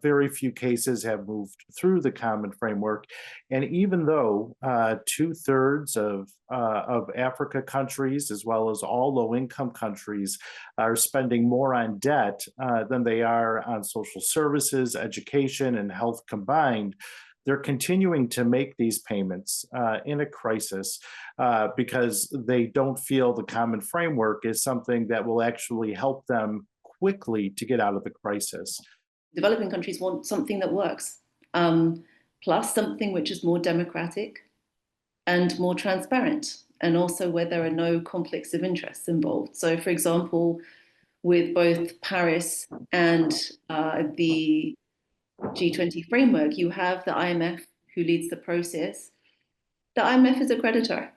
very few cases have moved through the common framework. And even though 2/3 of Africa countries, as well as all low-income countries, are spending more on debt than they are on social services, education, and health combined, they're continuing to make these payments in a crisis because they don't feel the common framework is something that will actually help them quickly to get out of the crisis. Developing countries want something that works, plus something which is more democratic and more transparent, and also where there are no conflicts of interest involved. So, for example, with both Paris and the G20 framework, you have the IMF who leads the process. The IMF is a creditor.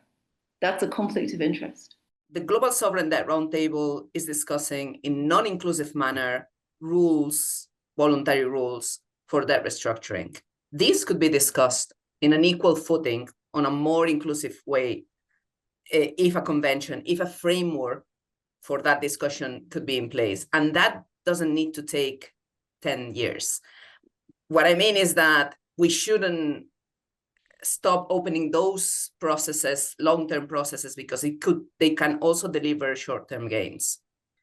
That's a conflict of interest. The Global Sovereign Debt Roundtable is discussing in non-inclusive manner rules, voluntary rules for debt restructuring. These could be discussed in an equal footing on a more inclusive way if a convention, if a framework for that discussion could be in place. And that doesn't need to take 10 years. What I mean is that we shouldn't stop opening those processes, long-term processes, because they can also deliver short-term gains.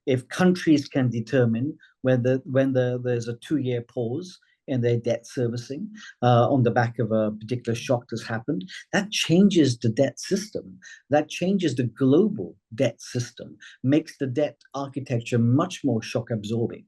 If countries can determine when there's a 2-year pause in their debt servicing on the back of a particular shock that's happened, that changes the debt system. That changes the global debt system, makes the debt architecture much more shock absorbing.